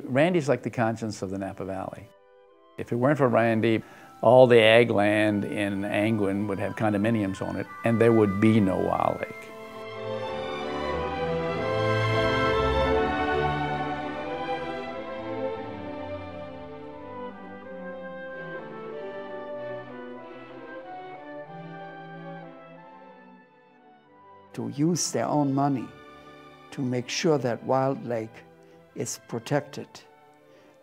Randy's like the conscience of the Napa Valley. If it weren't for Randy, all the ag land in Angwin would have condominiums on it, and there would be no Wild Lake. To use their own money to make sure that Wild Lake is protected,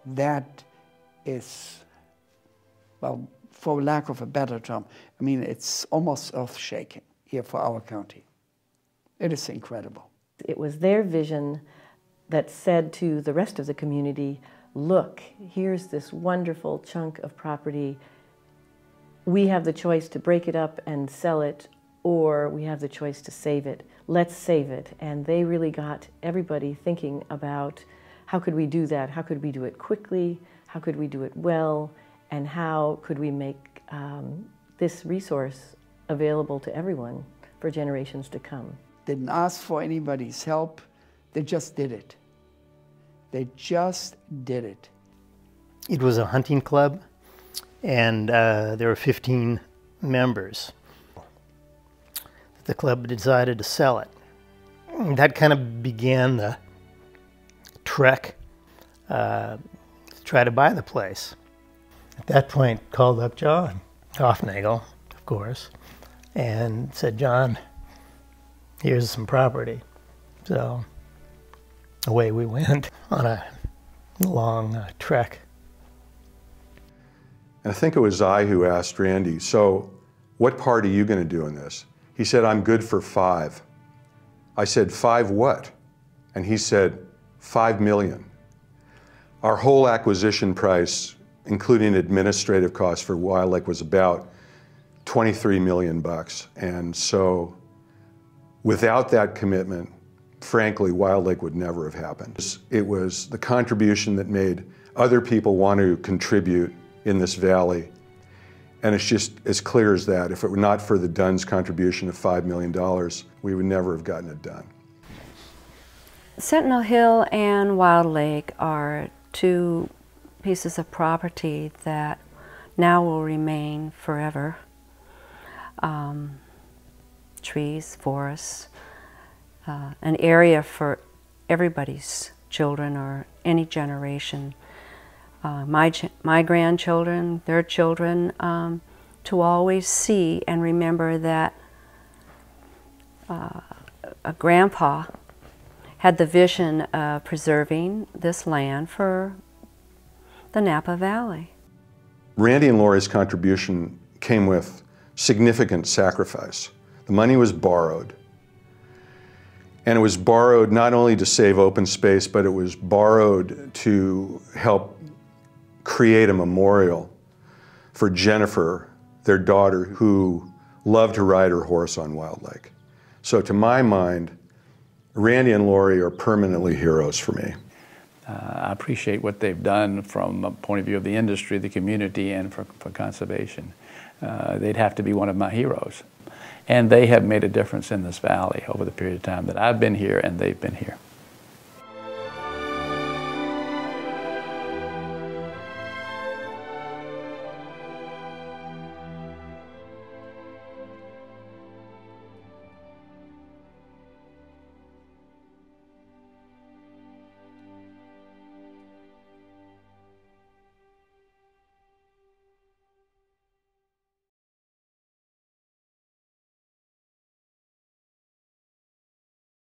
that is, well, for lack of a better term, I mean, it's almost earth-shaking here for our county. It is incredible. It was their vision that said to the rest of the community, look, here's this wonderful chunk of property. We have the choice to break it up and sell it, or we have the choice to save it. Let's save it. And they really got everybody thinking about how could we do that? How could we do it quickly? How could we do it well? And how could we make this resource available to everyone for generations to come? Didn't ask for anybody's help. They just did it. They just did it. It was a hunting club, and there were 15 members. The club decided to sell it. That kind of began the trek to try to buy the place. At that point, called up John Hoffnagel, of course, and said, John, here's some property. So away we went on a long trek. And I think it was I who asked Randy, so what part are you going to do in this? He said, I'm good for 5. I said, 5 what? And he said, 5 million. Our whole acquisition price, including administrative costs for Wild Lake, was about 23 million bucks. And so without that commitment, frankly, Wild Lake would never have happened. It was the contribution that made other people want to contribute in this valley. And it's just as clear as that. If it were not for the Dunn's contribution of $5 million, we would never have gotten it done. Sentinel Hill and Wild Lake are 2 pieces of property that now will remain forever. Trees, forests, an area for everybody's children or any generation. My grandchildren, their children, to always see and remember that a grandpa had the vision of preserving this land for the Napa Valley. Randy and Lori's contribution came with significant sacrifice. The money was borrowed. And it was borrowed not only to save open space, but it was borrowed to help create a memorial for Jennifer, their daughter, who loved to ride her horse on Wild Lake. So to my mind, Randy and Lori are permanently heroes for me. I appreciate what they've done from a point of view of the industry, the community, and for conservation. They'd have to be one of my heroes. And they have made a difference in this valley over the period of time that I've been here and they've been here.